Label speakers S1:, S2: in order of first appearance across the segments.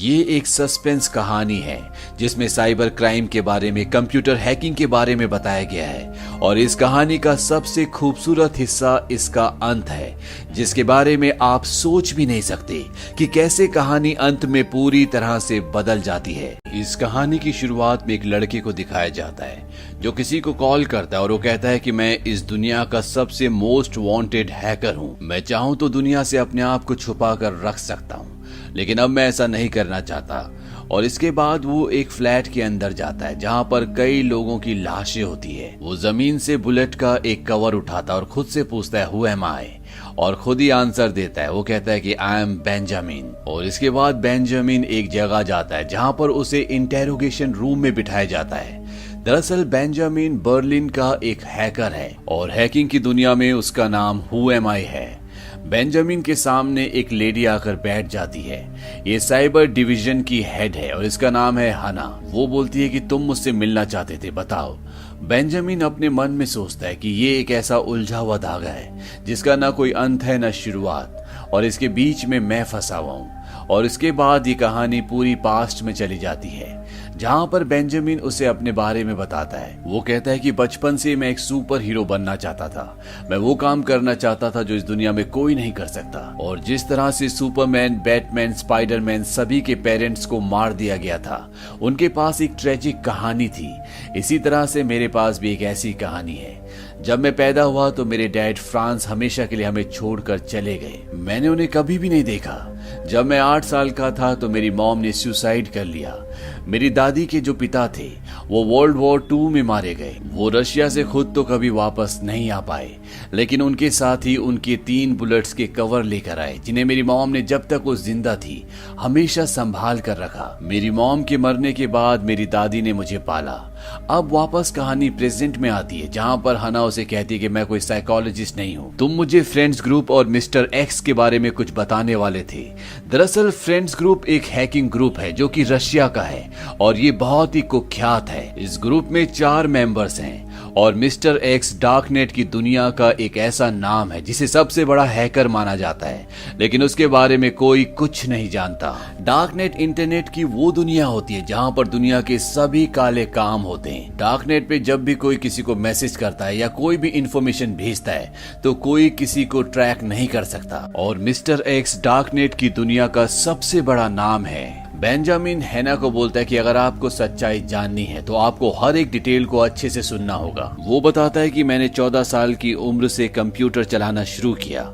S1: ये एक सस्पेंस कहानी है जिसमें साइबर क्राइम के बारे में, कंप्यूटर हैकिंग के बारे में बताया गया है और इस कहानी का सबसे खूबसूरत हिस्सा इसका अंत है, जिसके बारे में आप सोच भी नहीं सकते कि कैसे कहानी अंत में पूरी तरह से बदल जाती है। इस कहानी की शुरुआत में एक लड़के को दिखाया जाता है जो किसी को कॉल करता है और वो कहता है कि मैं इस दुनिया का सबसे मोस्ट वांटेड हैकर हूँ। मैं चाहूँ तो दुनिया से अपने आप को छुपा कर रख सकता हूँ, लेकिन अब मैं ऐसा नहीं करना चाहता। और इसके बाद वो एक फ्लैट के अंदर जाता है जहाँ पर कई लोगों की लाशें होती है। वो जमीन से बुलेट का एक कवर उठाता है और खुद से पूछता है हु एम आई, और खुद ही आंसर देता है। वो कहता है कि आई एम बेंजामिन। और इसके बाद बेंजामिन एक जगह जाता है जहाँ पर उसे इंटेरोगेशन रूम में बिठाया जाता है। दरअसल बेंजामिन बर्लिन का एक हैकर है और हैकिंग की दुनिया में उसका नाम हु एम आई है। बेंजामिन के सामने एक लेडी आकर बैठ जाती है। ये साइबर डिवीजन की हेड है और इसका नाम है हना। वो बोलती है कि तुम मुझसे मिलना चाहते थे, बताओ। बेंजामिन अपने मन में सोचता है कि ये एक ऐसा उलझा हुआ धागा है जिसका ना कोई अंत है ना शुरुआत, और इसके बीच में मैं फंसा हुआ हूँ। और इसके बाद ये कहानी पूरी पास्ट में चली जाती है जहाँ पर बेंजामिन उसे अपने बारे में बताता है। वो कहता है कि बचपन से मैं एक सुपर हीरो बनना चाहता था। मैं वो काम करना चाहता था जो इस दुनिया में कोई नहीं कर सकता। और जिस तरह से सुपरमैन, बैटमैन, स्पाइडरमैन सभी के पेरेंट्स को मार दिया गया था, उनके पास एक ट्रेजिक कहानी थी। इसी तरह से मेरे पास भी एक ऐसी कहानी है। जब मैं पैदा हुआ तो मेरे डैड फ्रांस हमेशा के लिए हमें छोड़कर चले गए। मैंने उन्हें कभी भी नहीं देखा। जब मैं 8 साल का था तो मेरी मॉम ने सुसाइड कर लिया। मेरी दादी के जो पिता थे वो वर्ल्ड वॉर 2 में मारे गए। वो रशिया से खुद तो कभी वापस नहीं आ पाए, लेकिन उनके साथ ही उनके 3 बुलेट्स के कवर लेकर आए, जिन्हें मेरी मॉम ने जब तक वो जिंदा थी हमेशा संभाल कर रखा। मेरी मॉम के मरने के बाद मेरी दादी ने मुझे पाला। अब वापस कहानी प्रेजेंट में आती है जहाँ पर हना उसे कहती है कि मैं कोई साइकोलॉजिस्ट नहीं हूँ, तुम मुझे फ्रेंड्स ग्रुप और मिस्टर एक्स के बारे में कुछ बताने वाले थे। दरअसल फ्रेंड्स ग्रुप एक हैकिंग ग्रुप है जो कि रशिया का है और ये बहुत ही कुख्यात है। इस ग्रुप में 4 मेंबर्स हैं और मिस्टर एक्स डार्कनेट की दुनिया का एक ऐसा नाम है जिसे सबसे बड़ा हैकर माना जाता है, लेकिन उसके बारे में कोई कुछ नहीं जानता। डार्कनेट इंटरनेट की वो दुनिया होती है जहाँ पर दुनिया के सभी काले काम होते हैं। डार्कनेट पे जब भी कोई किसी को मैसेज करता है या कोई भी इंफॉर्मेशन भेजता है तो कोई किसी को ट्रैक नहीं कर सकता। और मिस्टर एक्स डार्कनेट की दुनिया का सबसे बड़ा नाम है। बेंजामिन हैना को बोलता है कि अगर आपको सच्चाई जाननी है तो आपको हर एक डिटेल को अच्छे से सुनना होगा। वो बताता है कि मैंने 14 साल की उम्र से कंप्यूटर चलाना शुरू किया।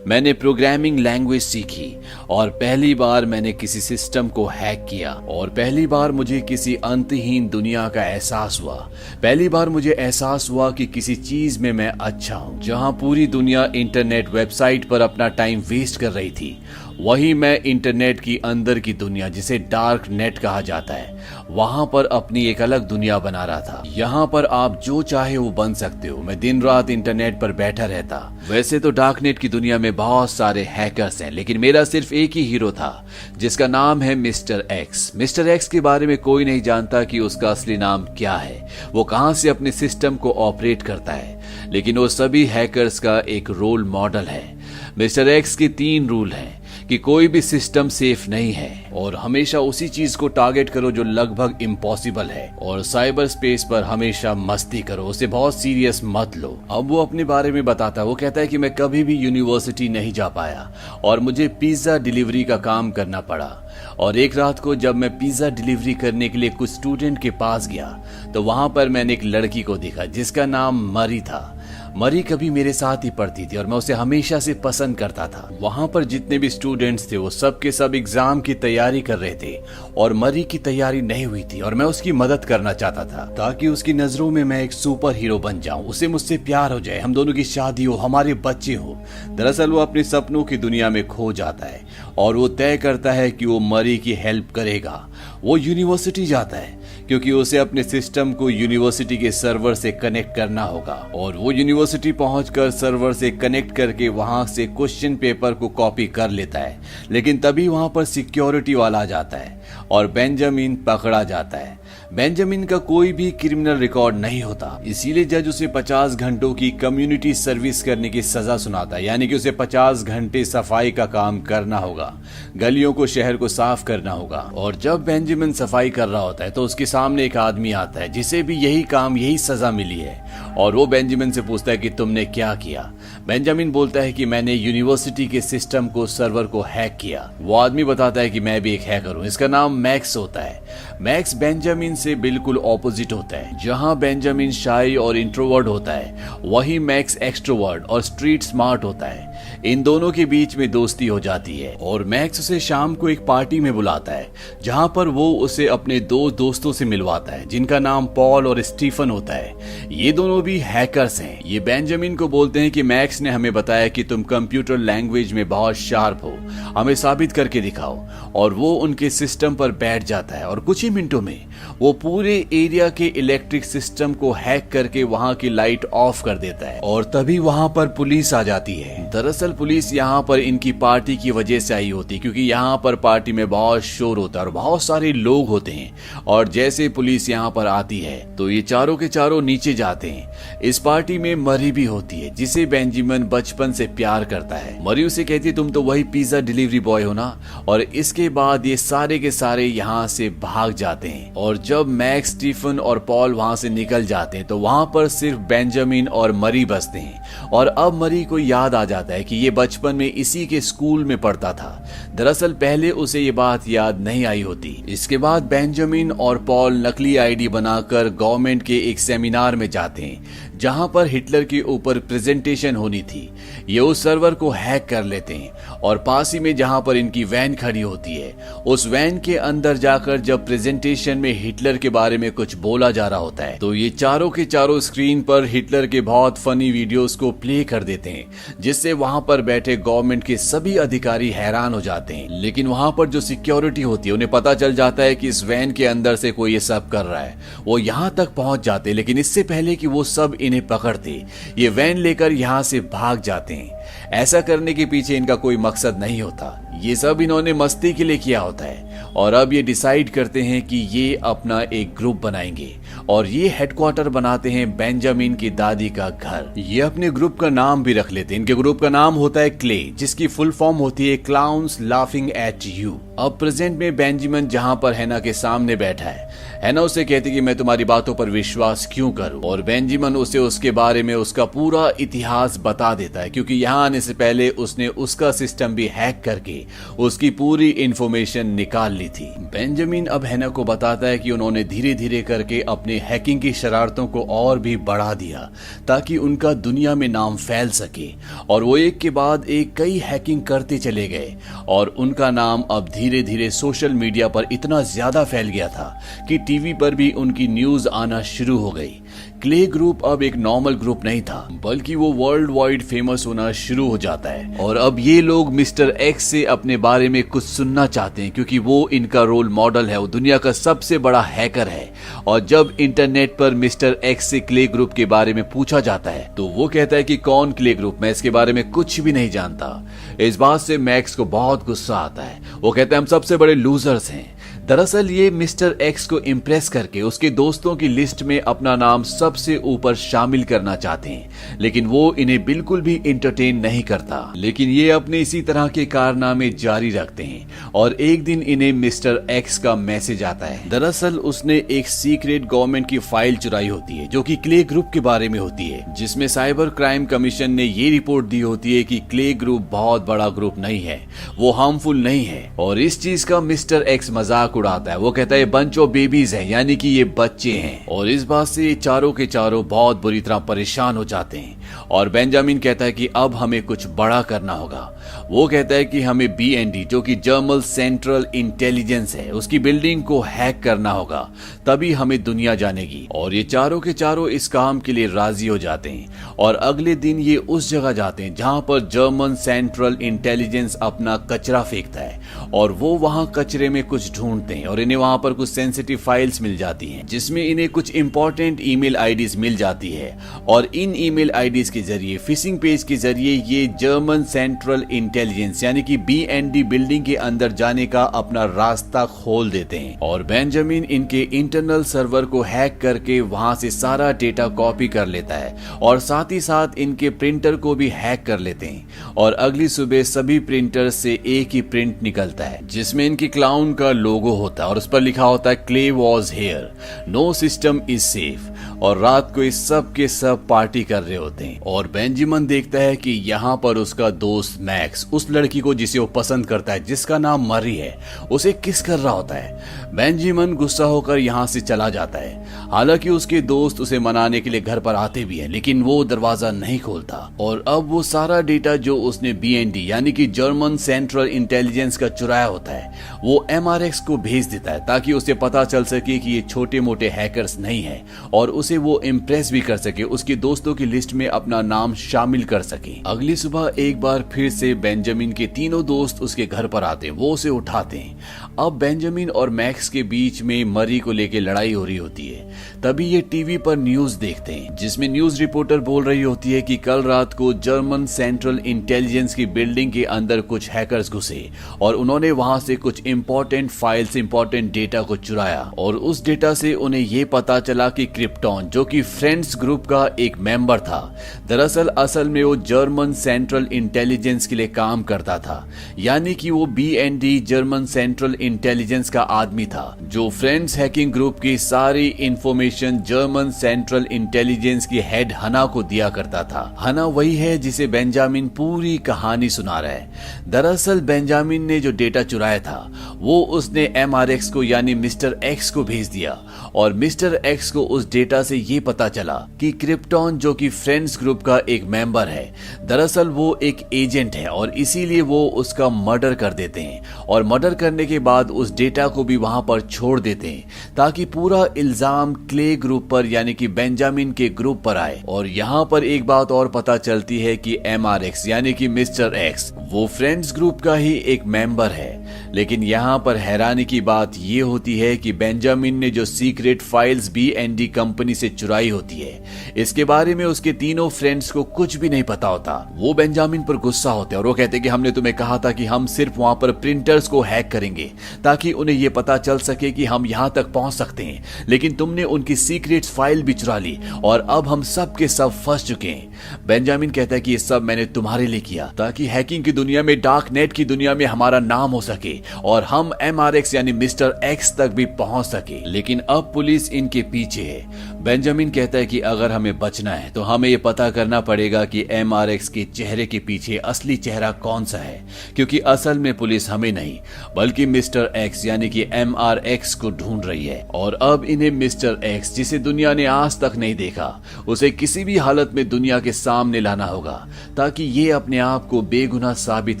S1: मैंने प्रोग्रामिंग लैंग्वेज सीखी और पहली बार मैंने किसी सिस्टम को हैक किया और पहली बार मुझे किसी अंतहीन दुनिया का एहसास हुआ। पहली बार मुझे एहसास हुआ कि किसी चीज में मैं अच्छा हूँ। जहाँ पूरी दुनिया इंटरनेट वेबसाइट पर अपना टाइम वेस्ट कर रही थी, वहीं मैं इंटरनेट की अंदर की दुनिया जिसे डार्क नेट कहा जाता है, वहां पर अपनी एक अलग दुनिया बना रहा था। यहाँ पर आप जो चाहे वो बन सकते हो। मैं दिन रात इंटरनेट पर बैठा रहता। वैसे तो डार्क नेट की दुनिया में बहुत सारे हैकर्स हैं, लेकिन मेरा सिर्फ एक ही हीरो था जिसका नाम है मिस्टर एक्स। मिस्टर एक्स के बारे में कोई नहीं जानता कि उसका असली नाम क्या है, वो कहाँ से अपने सिस्टम को ऑपरेट करता है, लेकिन वो सभी हैकर्स का एक रोल मॉडल है। मिस्टर एक्स के 3 रूल हैं कि कोई भी सिस्टम सेफ नहीं है और हमेशा उसी चीज को टारगेट करो जो लगभग इम्पॉसिबल है, और साइबर स्पेस पर हमेशा मस्ती करो, उसे बहुत सीरियस मत लो। अब वो अपने बारे में बताता है। वो कहता है कि मैं कभी भी यूनिवर्सिटी नहीं जा पाया और मुझे पिज्जा डिलीवरी का काम करना पड़ा। और एक रात को जब मैं पिज्जा डिलीवरी करने के लिए कुछ स्टूडेंट के पास गया तो वहां पर मैंने एक लड़की को देखा जिसका नाम मरी था। मरी कभी मेरे साथ ही पढ़ती थी और मैं उसे हमेशा से पसंद करता था। वहां पर जितने भी स्टूडेंट्स थे वो सब के सब एग्जाम की तैयारी कर रहे थे और मरी की तैयारी नहीं हुई थी और मैं उसकी मदद करना चाहता था ताकि उसकी नजरों में मैं एक सुपर हीरो बन जाऊं, उसे मुझसे प्यार हो जाए, हम दोनों की शादी हो, हमारे बच्चे हो। दरअसल वो अपने सपनों की दुनिया में खो जाता है और वो तय करता है कि वो मरी की हेल्प करेगा। वो यूनिवर्सिटी जाता है क्योंकि उसे अपने सिस्टम को यूनिवर्सिटी के सर्वर से कनेक्ट करना होगा, और वो यूनिवर्सिटी पहुंचकर सर्वर से कनेक्ट करके वहां से क्वेश्चन पेपर को कॉपी कर लेता है। लेकिन तभी वहां पर सिक्योरिटी वाला आ जाता है और बेंजामिन पकड़ा जाता है। बेंजामिन का कोई भी क्रिमिनल रिकॉर्ड नहीं होता, इसीलिए जज उसे 50 घंटों की कम्युनिटी सर्विस करने की सजा सुनाता है, यानी कि उसे 50 घंटे सफाई का काम करना होगा, गलियों को, शहर को साफ करना होगा। और जब बेंजामिन सफाई कर रहा होता है तो उसके सामने एक आदमी आता है जिसे भी यही काम, यही सजा मिली है, और वो बेंजामिन से पूछता है कि तुमने क्या किया। बेंजामिन बोलता है कि मैंने यूनिवर्सिटी के सिस्टम को, सर्वर को हैक किया। वो आदमी बताता है कि मैं भी एक हैकर हूँ, इसका नाम मैक्स होता है। मैक्स बेंजामिन से बिल्कुल ऑपोजिट होता है। जहां बेंजामिन शाई और इंट्रोवर्ट होता है, वहीं मैक्स एक्सट्रोवर्ट और स्ट्रीट स्मार्ट होता है। इन दोनों के बीच में दोस्ती हो जाती है और मैक्स उसे शाम को एक पार्टी में बुलाता है, जहां पर वो उसे अपने दो दोस्तों से मिलवाता है जिनका नाम पॉल और स्टीफन होता है। ये दोनों भी हैकर्स हैं। ये बेंजामिन को बोलते हैं कि मैक्स ने हमें बताया कि तुम कंप्यूटर लैंग्वेज में बहुत शार्प हो, हमें साबित करके दिखाओ। और वो उनके सिस्टम पर बैठ जाता है और कुछ ही मिनटों में वो पूरे एरिया के इलेक्ट्रिक सिस्टम को हैक करके वहां की लाइट ऑफ कर देता है। और तभी वहां पर पुलिस आ जाती है। दरअसल पुलिस यहाँ पर इनकी पार्टी की वजह से आई होती, क्योंकि यहाँ पर पार्टी में बहुत शोर होता है और बहुत सारे लोग होते हैं। और जैसे पुलिस यहाँ पर आती है तो ये चारों के चारों नीचे जाते हैं। इस पार्टी में मरी भी होती है, जिसे बेंजामिन बचपन से प्यार करता है। मरी उसे कहती है तुम तो वही पिज्जा डिलीवरी बॉय हो ना। और इसके बाद ये सारे के सारे यहाँ से भाग जाते हैं। और जब मैक्स, स्टीफन और पॉल वहां से निकल जाते हैं तो वहां पर सिर्फ बेंजामिन और मरी बचते हैं। और अब मरी को याद आ जाता है कि ये बचपन में इसी के स्कूल में पढ़ता था। दरअसल पहले उसे ये बात याद नहीं आई होती। इसके बाद बेंजामिन और पॉल नकली आईडी बनाकर गवर्नमेंट के एक सेमिनार में जाते हैं, जहां पर हिटलर के ऊपर प्रेजेंटेशन होनी थी। ये उस सर्वर को हैक कर लेते हैं और पास ही में जहां पर इनकी वैन खड़ी होती है, उस वैन के अंदर जाकर जब प्रेजेंटेशन में हिटलर के बारे में कुछ बोला जा रहा होता है तो ये चारों के चारों स्क्रीन पर हिटलर के बहुत फनी वीडियोस को प्ले कर देते हैं, जिससे वहां पर बैठे गवर्नमेंट के सभी अधिकारी हैरान हो जाते हैं। लेकिन वहां पर जो सिक्योरिटी होती है उन्हें पता चल जाता है कि इस वैन के अंदर से कोई ये सब कर रहा है। वो यहाँ तक पहुंच जाते हैं, लेकिन इससे पहले कि वो सब इन्हें पकड़ते, ये वैन लेकर यहाँ से भाग जाते हैं। ऐसा करने के पीछे इनका कोई मकसद नहीं होता, ये सब इन्होंने मस्ती के लिए किया होता है। और अब ये डिसाइड करते हैं कि ये अपना एक ग्रुप बनाएंगे और ये हेडक्वार्टर बनाते हैं बेंजामिन की दादी का घर। ये अपने ग्रुप का नाम भी रख लेते हैं। इनके ग्रुप का नाम होता है क्ले, जिसकी फुल फॉर्म होती है क्लाउन्स लाफिंग एट यू। अब प्रेजेंट में बेंजामिन जहां पर हैना के सामने बैठा है, हैना उसे कहती कि मैं तुम्हारी बातों पर विश्वास क्यों करूं। और बेंजामिन उसे उसके बारे में उसका पूरा इतिहास बता देता है, क्योंकि यहाँ आने से पहले उसने उसका सिस्टम भी हैक करके उसकी पूरी इंफॉर्मेशन निकाल ली थी। बेंजामिन अब हैना को बताता है कि उन्होंने धीरे धीरे करके अपने हैकिंग की शरारतों को और भी बढ़ा दिया ताकि उनका दुनिया में नाम फैल सके। और वो एक के बाद एक कई हैकिंग करते चले गए और उनका नाम अब धीरे धीरे सोशल मीडिया पर इतना ज्यादा फैल गया था कि टीवी पर भी उनकी न्यूज आना शुरू हो गई। क्ले ग्रुप अब एक नॉर्मल ग्रुप नहीं था, बल्कि वो वर्ल्ड वाइड फेमस होना शुरू हो जाता है। और अब ये लोग मिस्टर एक्स से अपने बारे में कुछ सुनना चाहते हैं, क्योंकि वो इनका रोल मॉडल है, वो दुनिया का सबसे बड़ा हैकर है। और जब इंटरनेट पर मिस्टर एक्स से क्ले ग्रुप के बारे में पूछा जाता है तो वो कहता है कि कौन क्ले ग्रुप, मैं इसके बारे में कुछ भी नहीं जानता। इस बात से मैक्स को बहुत गुस्सा आता है। वो कहता है हम सबसे बड़े लूजर्स हैं। दरअसल ये मिस्टर एक्स को इम्प्रेस करके उसके दोस्तों की लिस्ट में अपना नाम सबसे ऊपर शामिल करना चाहते हैं, लेकिन वो इन्हें बिल्कुल भी इंटरटेन नहीं करता। लेकिन ये अपने इसी तरह के कारनामे जारी रखते हैं और एक दिन इन्हें मिस्टर एक्स का मैसेज आता है। दरअसल उसने एक सीक्रेट गवर्नमेंट की फाइल चुराई होती है जो कि क्ले ग्रुप के बारे में होती है, जिसमें साइबर क्राइम कमीशन ने ये रिपोर्ट दी होती है कि क्ले ग्रुप बहुत बड़ा ग्रुप नहीं है, वो हार्मफुल नहीं है। और इस चीज का मिस्टर एक्स मजाक उड़ाता है। वो कहता है बंच ऑफ बेबीज है, यानी कि ये बच्चे हैं। और इस बात से ये चारों के चारों बहुत बुरी तरह परेशान हो जाते हैं। और बेंजामिन कहता है कि अब हमें कुछ बड़ा करना होगा। वो कहता है कि हमें BND जो कि जर्मन सेंट्रल इंटेलिजेंस है, उसकी बिल्डिंग को हैक करना होगा, तभी हमें दुनिया जानेगी। और ये चारों के चारों इस काम के लिए राजी हो जाते हैं। और अगले दिन ये उस जगह जाते हैं जहां पर जर्मन सेंट्रल इंटेलिजेंस अपना कचरा फेंकता है और वो वहां कचरे में कुछ ढूंढते हैं और इन्हें वहां पर कुछ सेंसिटिव फाइल्स मिल जाती हैं, जिसमें इन्हें कुछ इंपॉर्टेंट ईमेल आईडीज मिल जाती है। और इन ईमेल आईडी आईडीज के जरिए, फिशिंग पेज के जरिए ये जर्मन सेंट्रल इंटेलिजेंस यानी कि BND बिल्डिंग के अंदर जाने का अपना रास्ता खोल देते हैं और बेंजामिन इनके इंटरनल सर्वर को हैक करके वहां से सारा डेटा कॉपी कर लेता है और साथ ही साथ इनके प्रिंटर को भी हैक कर लेते हैं और अगली सुबह सभी प्रिंटर से एक ही प्रिंट निकलता है जिसमें इनकी क्लाउन का लोगो होता है और उस पर लिखा होता है Clay was here, no system is safe. और रात को इस सब के सब पार्टी कर रहे होते हैं और बेंजामिन देखता है कि यहाँ पर उसका दोस्त मैक्स उस लड़की को जिसे वो पसंद करता है जिसका नाम मरी है उसे किस कर रहा होता है। बेंजामिन गुस्सा होकर यहाँ से चला जाता है। हालांकि उसके दोस्त उसे मनाने के लिए घर पर आते भी हैं लेकिन वो दरवाजा नहीं खोलता और अब वो सारा डेटा जो उसने BND यानी कि जर्मन सेंट्रल इंटेलिजेंस का चुराया होता है वो MRX को भेज देता है ताकि उसे पता चल सके कि ये छोटे मोटे हैकर्स नहीं है और उसे वो इम्प्रेस भी कर सके, उसके दोस्तों की लिस्ट में अपना नाम शामिल कर सके। अगली सुबह एक बार फिर से बेंजामिन के तीनों दोस्त उसके घर पर आते हैं, वो उसे उठाते हैं। अब बेंजामिन और मैक्स के बीच में मरी को लेकर लड़ाई हो रही होती है। तभी ये टीवी पर न्यूज देखते हैं जिसमें न्यूज रिपोर्टर बोल रही होती है कि कल रात को जर्मन सेंट्रल इंटेलिजेंस की बिल्डिंग के अंदर कुछ हैकर्स घुसे और उन्होंने वहां से कुछ इंपॉर्टेंट फाइल्स, इंपॉर्टेंट डेटा को चुराया और उस डेटा से उन्हें ये पता चला कि क्रिप्टॉन जो कि फ्रेंड्स ग्रुप का एक मेंबर था, दरअसल असल में वो जर्मन सेंट्रल इंटेलिजेंस के लिए काम करता था, यानी कि वो BND जर्मन सेंट्रल इंटेलिजेंस का आदमी था जो फ्रेंड्स हैकिंग ग्रुप की सारी इंफॉर्मेशन जर्मन सेंट्रल इंटेलिजेंस की हेड हना को दिया करता था। हना वही है जिसे बेंजामिन पूरी कहानी सुना रहा है। दरअसल बेंजामिन ने जो डेटा चुराया था वो उसने MRX को यानी मिस्टर X को भेज दिया और मिस्टर X को उस डेटा से ये पता चला कि क्रिप्टॉन जो कि फ्रेंड्स ग्रुप का एक मेंबर है, दरअसल वो एक एजेंट है और इसीलिए वो उसका मर्डर कर देते हैं और मर्डर करने के बाद उस डेटा को भी वहां पर छोड़ देते हैं ताकि पूरा इल्जाम क्ले ग्रुप पर यानी कि बेंजामिन के ग्रुप पर आए। और यहाँ पर एक बात और पता चलती है कि MRX यानी कि मिस्टर X वो फ्रेंड्स ग्रुप का ही एक मेंबर है। लेकिन यहाँ पर हैरानी की बात ये होती है कि बेंजामिन ने जो सीक्रेट फाइल्स BND कंपनी से चुराई होती है इसके बारे में उसके तीनों फ्रेंड्स को कुछ भी नहीं पता होता। वो बेंजामिन पर गुस्सा होते हैं और वो कहते हैं कि हमने तुम्हें कहा था कि हम सिर्फ वहां पर प्रिंटर्स को हैक करेंगे ताकि उन्हें ये पता चल सके कि हम यहाँ तक पहुंच सकते हैं, लेकिन तुमने उनकी सीक्रेट फाइल भी चुरा ली और अब हम सब के सब फंस चुके हैं। बेंजामिन कहता है कि ये सब मैंने तुम्हारे लिए किया ताकि हैकिंग की दुनिया में, डार्क नेट की दुनिया में हमारा नाम हो सके और हम MRX यानी मिस्टर X तक भी पहुंच सके। लेकिन अब पुलिस इनके पीछे है। बेंजामिन कहता है कि अगर हमें बचना है तो हमें ये पता करना पड़ेगा कि MRX के चेहरे के पीछे असली चेहरा कौन सा है, क्योंकि असल में पुलिस हमें नहीं बल्कि मिस्टर X यानी कि MRX को ढूंढ रही है। और अब इन्हें मिस्टर X जिसे दुनिया ने आज तक नहीं देखा उसे किसी भी हालत में दुनिया के सामने लाना होगा ताकि ये अपने आप को बेगुनाह साबित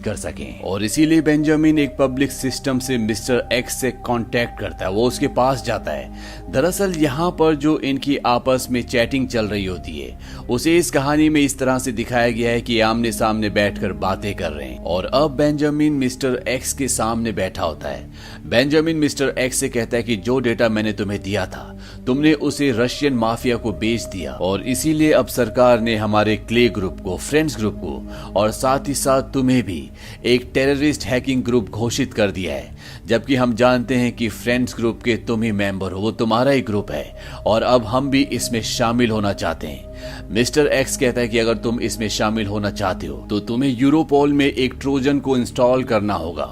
S1: कर सकें। और इसीलिए बेंजामिन एक पब्लिक सिस्टम से मिस्टर X से कांटेक्ट करता है, वो उसके पास जाता है। दरअसल यहाँ पर जो इनकी आपस में चैटिंग चल रही होती है उसे इस कहानी में इस तरह से दिखाया गया है कि आमने सामने बैठकर बातें कर रहे हैं। और अब बेंजामिन मिस्टर X के सामने बैठा होता है। बेंजामिन मिस्टर X से कहता है कि जो डेटा मैंने तुम्हें दिया था तुमने उसे रशियन माफिया को बेच दिया और इसीलिए अब सरकार ने हमारे क्ले ग्रुप को, फ्रेंड्स ग्रुप को और साथ ही साथ तुम्हें भी एक टेररिस्ट हैकिंग ग्रुप घोषित कर दिया है, जबकि हम जानते हैं कि फ्रेंड्स ग्रुप के तुम ही मेंबर हो, वो तुम्हारा ही ग्रुप है और अब हम भी इसमें शामिल होना चाहते हैं। मिस्टर X कहता है कि अगर तुम इसमें शामिल होना चाहते हो तो तुम्हें यूरोपोल में एक ट्रोजन को इंस्टॉल करना होगा।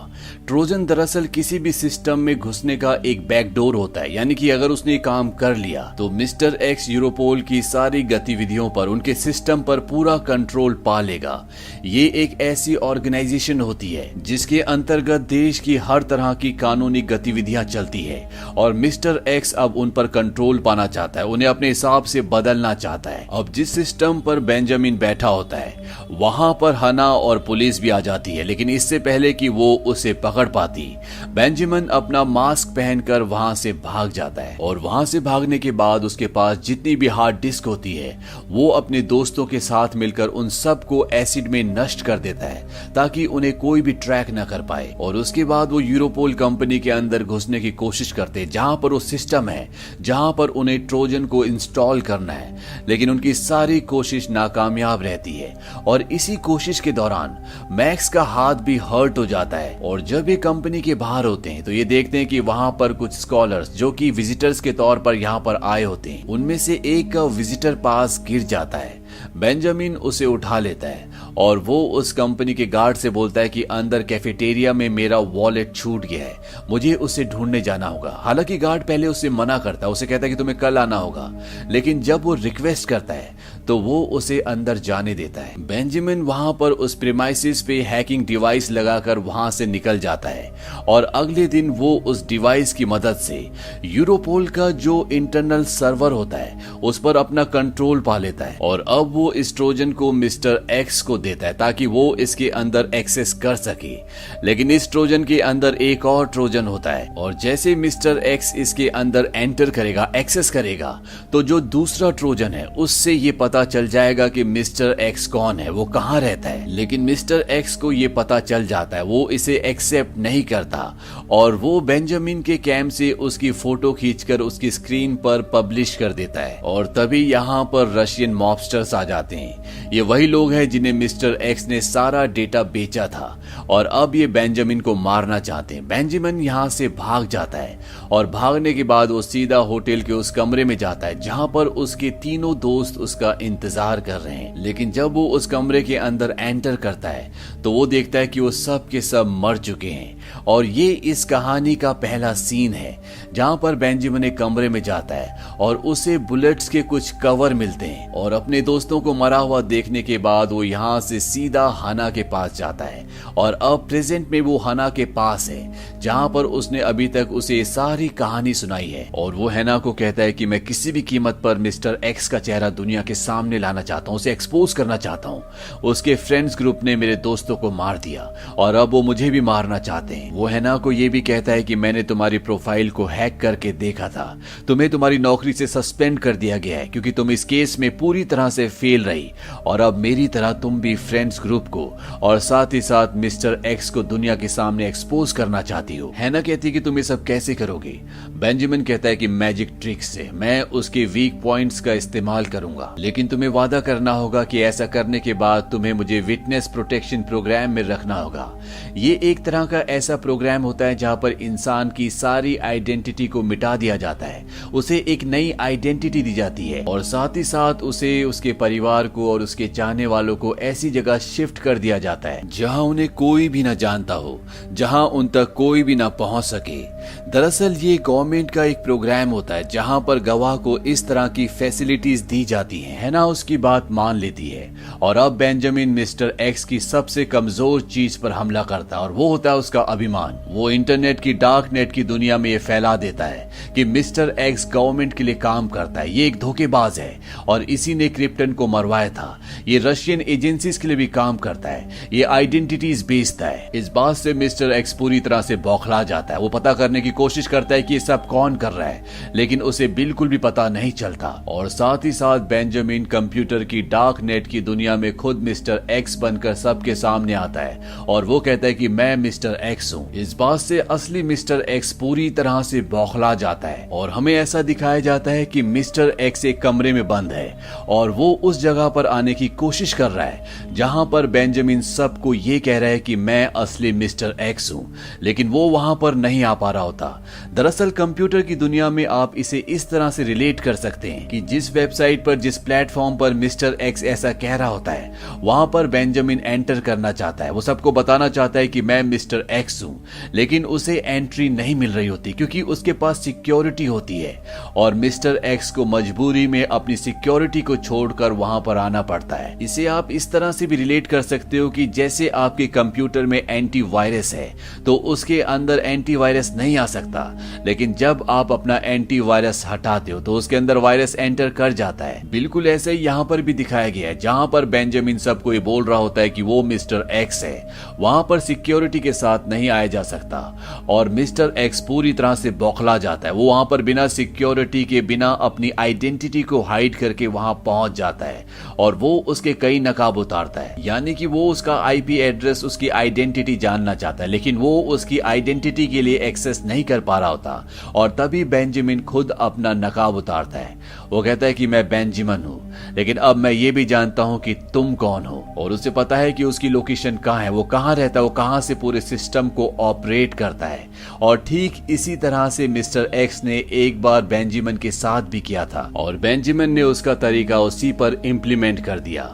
S1: ट्रोजन दरअसल किसी भी सिस्टम में घुसने का एक बैकडोर होता है, यानी कि अगर उसने काम कर लिया तो मिस्टर X यूरोपोल की सारी गतिविधियों पर, उनके सिस्टम पर पूरा कंट्रोल पा लेगा। ये एक ऐसी ऑर्गेनाइजेशन होती है जिसके अंतर्गत देश की हर तरह की कानूनी गतिविधियां चलती है और मिस्टर X अब उन पर कंट्रोल पाना चाहता है, उन्हें अपने हिसाब से बदलना चाहता है। अब जिस सिस्टम पर बेंजामिन बैठा होता है वहां पर हना और पुलिस भी आ जाती है, लेकिन इससे पहले कि वो उसे पकड़ पाती बेंजामिन अपना मास्क पहनकर वहां से भाग जाता है और वहां से भागने के बाद उसके पास जितनी भी हार्ड डिस्क होती है वो अपने दोस्तों के साथ मिलकर उन सब को एसिड में नष्ट कर देता है ताकि उन्हें कोई भी ट्रैक न कर पाए। और उसके बाद वो यूरोपोल कंपनी के अंदर घुसने की कोशिश करते जहां पर वो सिस्टम है जहां पर उन्हें ट्रोजन को इंस्टॉल करना है, लेकिन उनके उनकी सारी कोशिश नाकामयाब रहती है और इसी कोशिश के दौरान मैक्स का हाथ भी हर्ट हो जाता है। और जब ये कंपनी के बाहर होते हैं तो ये देखते हैं कि वहां पर कुछ स्कॉलर्स जो कि विजिटर्स के तौर पर यहाँ पर आए होते हैं, उनमें से एक का विजिटर पास गिर जाता है। बेंजामिन उसे उठा लेता है और वो उस कंपनी के गार्ड से बोलता है कि अंदर कैफेटेरिया में मेरा वॉलेट छूट गया है, मुझे उसे ढूंढने जाना होगा। हालांकि गार्ड पहले उसे मना करता है, उसे कहता है कि तुम्हें कल आना होगा, लेकिन जब वो रिक्वेस्ट करता है तो वो उसे अंदर जाने देता है। बेंजामिन वहां पर उस प्रीमाइसिस पे हैकिंग डिवाइस लगाकर वहां से निकल जाता है और अगले दिन वो उस डिवाइस की मदद से यूरोपोल का जो इंटरनल सर्वर होता है उस पर अपना कंट्रोल पा लेता है और अब वो इस ट्रोजन को मिस्टर एक्स को देता है ताकि वो इसके अंदर एक्सेस कर सके। लेकिन इस ट्रोजन के अंदर एक और ट्रोजन होता है और जैसे मिस्टर एक्स इसके अंदर एंटर करेगा, एक्सेस करेगा, तो जो दूसरा ट्रोजन है उससे ये पता चल जाएगा कि मिस्टर एक्स कौन है, वो कहाँ रहता है। लेकिन मिस्टर एक्स को ये पता चल जाता है, वो इसे एक्सेप्ट नहीं करता और वो बेंजामिन के कैम्प से उसकी फोटो खींचकर उसकी स्क्रीन पर पब्लिश कर देता है। और तभी यहाँ पर रशियन मॉबस्टर्स आ जाते हैं। ये वही लोग हैं जिन्हें मिस्टर एक्स ने सारा डेटा बेचा था और अब ये बेंजामिन को मारना चाहते हैं। बेंजामिन यहाँ से भाग जाता है और भागने के बाद वो सीधा होटल के उस कमरे में जाता है जहाँ पर उसके तीनों दोस्त उसका इंतजार कर रहे हैं। लेकिन जब वो उस कमरे के अंदर एंटर करता है तो वो देखता है कि वो सब के सब मर चुके हैं और ये इस कहानी का पहला सीन है जहाँ पर बेंजामिन एक कमरे में जाता है और उसे बुलेट्स के कुछ कवर मिलते हैं और अपने दोस्तों को मरा हुआ देखने के बाद वो यहाँ से सीधा हना के पास जाता है और अब प्रेजेंट में वो हना के पास है जहाँ पर उसने अभी तक उसे सारी कहानी सुनाई है। और वो हैना को कहता है कि मैं किसी भी कीमत पर मिस्टर एक्स का चेहरा दुनिया के सामने लाना चाहता हूँ, उसे एक्सपोज करना चाहता हूँ। उसके फ्रेंड्स ग्रुप ने मेरे दोस्तों को मार दिया और अब वो मुझे भी मारना चाहते हैं। वो हैना को ये भी कहता है कि मैंने तुम्हारी प्रोफाइल को हैक करके देखा था, तुम्हें तुम्हारी नौकरी से सस्पेंड कर दिया गया है क्योंकि तुम इस केस में पूरी तरह से फेल रही और अब मेरी तरह तुम भी फ्रेंड्स ग्रुप को और साथ ही साथ मिस्टर एक्स को दुनिया के सामने एक्सपोज करना चाहती हो। हैना कहती है कि तुम ये सब कैसे करोगे। बेंजामिन कहता है कि मैजिक ट्रिक्स से, मैं उसके वीक पॉइंट्स का इस्तेमाल करूंगा, लेकिन तुम्हें वादा करना होगा कि ऐसा करने के बाद तुम्हें मुझे विटनेस प्रोटेक्शन प्रोग्राम में रखना होगा। ये एक तरह का ऐसा प्रोग्राम होता है जहाँ पर इंसान की सारी आइडेंटिटी को मिटा दिया जाता है, उसे एक नई आइडेंटिटी दी जाती है और साथ ही साथ उसे उसके परिवार को और उसके चाहने वालों को ऐसी जगह शिफ्ट कर दिया जाता है जहां उन्हें कोई भी न जानता हो, जहां उन तक कोई भी न पहुंच सके। दरअसल ये गवर्नमेंट का एक प्रोग्राम होता है जहां पर गवाह को इस तरह की फैसिलिटीज दी जाती हैं। है ना, उसकी बात मान लेती है और अब बेंजामिन मिस्टर एक्स की सबसे कमजोर चीज पर हमला करता है और वो होता है उसका अभिमान। वो इंटरनेट की डार्क नेट की दुनिया में ये फैला देता है कि मिस्टर एक्स गवर्नमेंट के लिए काम करता है, ये एक धोखेबाज है और इसी ने क्रिप्टन को मरवाया था। ये रशियन एजेंसीज के लिए भी काम करता है, ये आइडेंटिटीज बेचता है। इस बात से मिस्टर एक्स पूरी तरह से बौखला जाता है। वो पता करने की कोशिश करता है कि ये सब कौन कर रहा है, लेकिन उसे बिल्कुल भी पता नहीं चलता। और साथ ही साथ बेंजामिन कंप्यूटर की डार्क नेट की दुनिया में खुद मिस्टर एक्स बनकर सबके सामने आता है और वो कहता है कि मैं मिस्टर एक्स हूँ। इस बात से असली मिस्टर एक्स पूरी तरह से बौखला जाता है और हमें ऐसा दिखाया जाता है कि मिस्टर एक्स एक कमरे में बंद है और वो उस जगह पर आने की कोशिश कर रहा है जहां पर बेंजामिन सबको ये कह रहा है कि मैं असली मिस्टर एक्स हूं, लेकिन वो वहां पर नहीं आ पा रहा होता। दरअसल कंप्यूटर की दुनिया में आप इसे इस तरह से रिलेट कर सकते हैं कि जिस वेबसाइट पर, जिस प्लेटफॉर्म पर मिस्टर एक्स ऐसा कह रहा होता है वहां पर बेंजामिन एंटर करना चाहता है। वो सबको बताना चाहता है कि मैं मिस्टर एक्स हूं, लेकिन उसे एंट्री नहीं मिल रही होती क्योंकि उसके पास सिक्योरिटी होती है और मिस्टर एक्स को मजबूरी में अपनी सिक्योरिटी को छोड़कर वहां पर आना पड़ता है। इसे आप इस तरह से भी रिलेट कर सकते हो कि जैसे आपके कंप्यूटर में एंटीवायरस है तो उसके अंदर एंटीवायरस नहीं आ सकता, लेकिन जब आप अपना एंटीवायरस हटाते हो तो उसके अंदर वायरस एंटर कर जाता है। बिल्कुल ऐसे ही यहाँ पर भी दिखाया गया है जहां पर बेंजामिन सबको ये बोल रहा होता है कि वो मिस्टर एक्स है, वहां पर सिक्योरिटी के साथ नहीं आया जा सकता और मिस्टर एक्स पूरी तरह से बौखला जाता है। वो वहां पर बिना सिक्योरिटी के, बिना अपनी आइडेंटिटी को हाइड करके वहां पहुंच जाता है और वो उसके कई नकाब उतारता है। यानी कि वो उसका आईपी एड्रेस, उसकी आइडेंटिटी जानना चाहता है, लेकिन वो उसकी आइडेंटिटी के लिए एक्सेस नहीं कर पा रहा होता। और तभी बेंजामिन खुद अपना नकाब उतारता है। वो कहता है कि मैं बेंजामिन हूं, लेकिन अब मैं ये भी जानता हूं कि तुम कौन हो। और उसे पता है कि उसकी लोकेशन कहां है, वो कहां रहता है, वो कहां से पूरे सिस्टम को ऑपरेट करता है। और ठीक इसी तरह से मिस्टर एक्स ने एक बार बेंजामिन के साथ भी किया था और बेंजामिन ने उसका तरीका उसी पर इम्प्लीमेंट कर दिया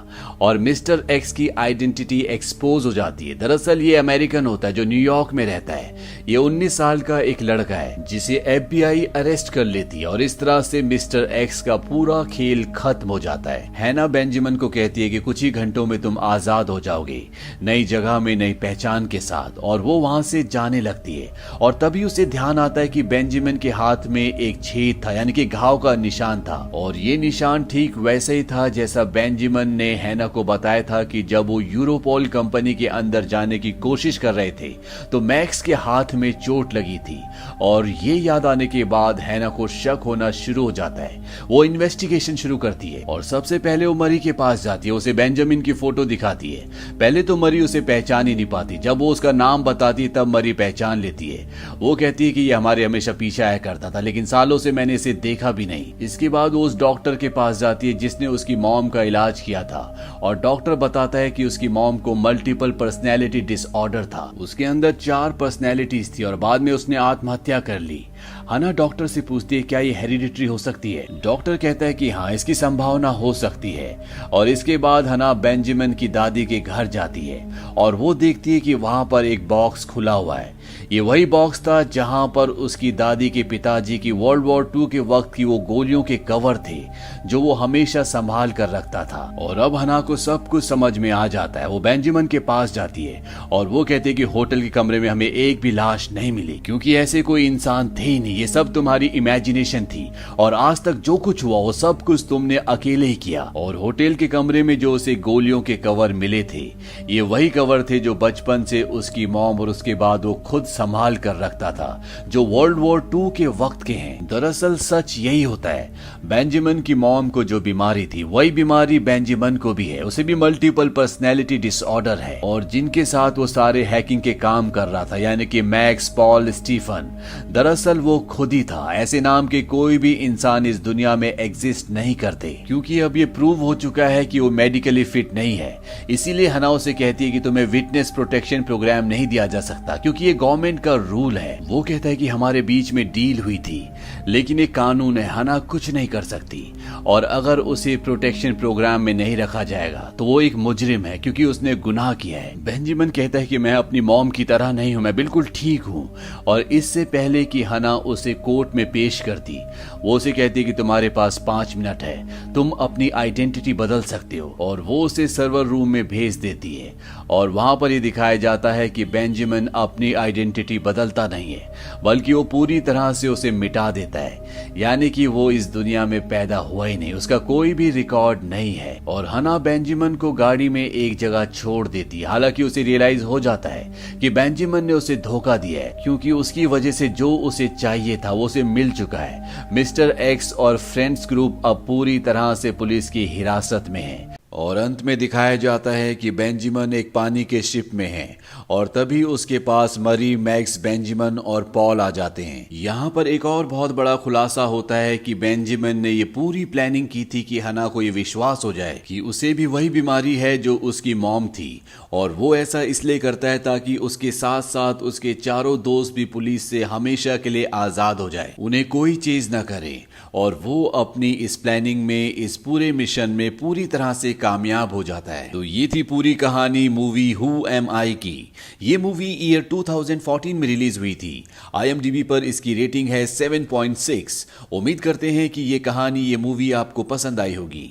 S1: और मिस्टर एक्स की आइडेंटिटी एक्सपोज हो जाती है। दरअसल ये अमेरिकन होता है जो न्यूयॉर्क में रहता है। ये 19 साल का एक लड़का है जिसे एफबीआई अरेस्ट कर लेती है और इस तरह से मिस्टर एक्स का पूरा खेल खत्म हो जाता है। हैना बेंजामिन को कहती है कि कुछ ही घंटों में तुम आजाद हो जाओगे, नई जगह में नई पहचान के साथ। और वो वहां से जाने लगती है और तभी उसे ध्यान आता है कि बेंजामिन के हाथ में एक छेद था, यानी कि घाव का निशान था। और ये निशान ठीक वैसे ही था जैसा बेंजामिन ने हैना को बताया था कि जब वो यूरोपोल कंपनी के अंदर जाने की कोशिश कर रहे थे तो मैक्स के हाथ में चोट लगी थी। और ये याद आने के बाद हैना को शक होना शुरू हो जाता है। वो इन्वेस्टिगेशन शुरू करती है और सबसे पहले वो मरी के पास जाती है, उसे बेंजामिन की फोटो दिखाती है। पहले तो मरी उसे पहचान ही नहीं पाती, जब वो उसका नाम बताती है तब मरी पहचान लेती है। वो कहती है कि ये हमारे हमेशा पीछे आया करता था, लेकिन सालों से मैंने इसे देखा भी नहीं। इसके बाद वो उस डॉक्टर के पास जाती है जिसने उसकी मॉम का इलाज किया था और डॉक्टर बताता है कि उसकी मॉम को मल्टीपल पर्सनैलिटी डिसऑर्डर था। उसके अंदर 4 पर्सनैलिटीज थी और बाद में उसने आत्महत्या कर ली। हना डॉक्टर से पूछती है क्या ये हेरिडिटरी हो सकती है। डॉक्टर कहता है कि हाँ, इसकी संभावना हो सकती है। और इसके बाद हना बेंजामिन की दादी के घर जाती है और वो देखती है कि वहां पर एक बॉक्स खुला हुआ है। ये वही बॉक्स था जहां पर उसकी दादी के पिताजी की वर्ल्ड वॉर 2 के वक्त की वो गोलियों के कवर थे जो वो हमेशा संभाल कर रखता था। और अब हना को सब कुछ समझ में आ जाता है। वो बेंजामिन के पास जाती है और वो कहते हैं कि होटल के कमरे में हमें एक भी लाश नहीं मिली, क्योंकि ऐसे कोई इंसान थे ही नहीं, ये सब तुम्हारी इमेजिनेशन थी और आज तक जो कुछ हुआ वो सब कुछ तुमने अकेले ही किया। और होटल के कमरे में जो उसे गोलियों के कवर मिले थे, ये वही कवर थे जो बचपन से उसकी मॉम और उसके बाद वो खुद संभाल कर रखता था, जो वर्ल्ड वॉर 2 के वक्त के हैं। दरअसल सच यही होता है, बेंजामिन की मॉम को जो बीमारी थी वही बीमारी बेंजामिन को भी है। उसे भी मल्टीपल पर्सनैलिटी डिसऑर्डर है और जिनके साथ वो सारे हैकिंग के काम कर रहा था, यानी कि मैक्स, पॉल, स्टीफन, दरअसल वो खुद ही था। ऐसे नाम के कोई भी इंसान इस दुनिया में एग्जिस्ट नहीं करते, क्योंकि अब ये प्रूव हो चुका है कि वो मेडिकली फिट नहीं है। इसीलिए हना उसे कहती है कि तुम्हें विटनेस प्रोटेक्शन प्रोग्राम नहीं दिया जा सकता, क्योंकि ये गवर्नमेंट का रूल है। वो कहता है कि हमारे बीच में डील हुई थी, लेकिन ये कानून है, हना कुछ नहीं कर सकती। और अगर उसे प्रोटेक्शन प्रोग्राम में नहीं रखा जाएगा तो वो एक मुजरिम है, क्योंकि उसने गुनाह किया है। बेंजामिन कहता है कि मैं अपनी मॉम की तरह नहीं हूं, मैं बिल्कुल ठीक हूं। और इससे पहले कि हना उसे कोर्ट में पेश करती, वो उसे कहती कि तुम्हारे पास 5 मिनट है, तुम अपनी आइडेंटिटी बदल सकते हो। और वो उसे सर्वर रूम में भेज देती है और वहां पर ये दिखाया जाता है कि बेंजामिन अपनी आइडेंटिटी बदलता नहीं है, बल्कि वो पूरी तरह से उसे मिटा देता है, यानी कि वो इस दुनिया में पैदा हुआ ही नहीं, उसका कोई भी रिकॉर्ड नहीं है। और हना बेंजामिन को गाड़ी में एक जगह छोड़ देती है। हालांकि उसे रियलाइज हो जाता है कि बेंजामिन ने उसे धोखा दिया है, क्योंकि उसकी वजह से जो उसे चाहिए था वो उसे मिल चुका है। मिस्टर एक्स और फ्रेंड्स ग्रुप अब पूरी तरह से पुलिस की हिरासत में है। और अंत में दिखाया जाता है कि बेंजामिन एक पानी के शिप में है और तभी उसके पास मरी, मैक्स, बेंजामिन और पॉल आ जाते हैं। यहाँ पर एक और बहुत बड़ा खुलासा होता है कि बेंजामिन ने ये पूरी प्लानिंग की थी कि हना को ये विश्वास हो जाए कि उसे भी वही बीमारी है जो उसकी मॉम थी, और वो ऐसा इसलिए करता है ताकि उसके साथ साथ उसके चारों दोस्त भी पुलिस से हमेशा के लिए आजाद हो जाए, उन्हें कोई चीज न करे। और वो अपनी इस प्लानिंग में, इस पूरे मिशन में पूरी तरह से कामयाब हो जाता है। तो ये थी पूरी कहानी मूवी हु एम आई की। ये मूवी ईयर 2014 में रिलीज हुई थी। IMDb पर इसकी रेटिंग है 7.6। उम्मीद करते हैं कि ये कहानी, ये मूवी आपको पसंद आई होगी।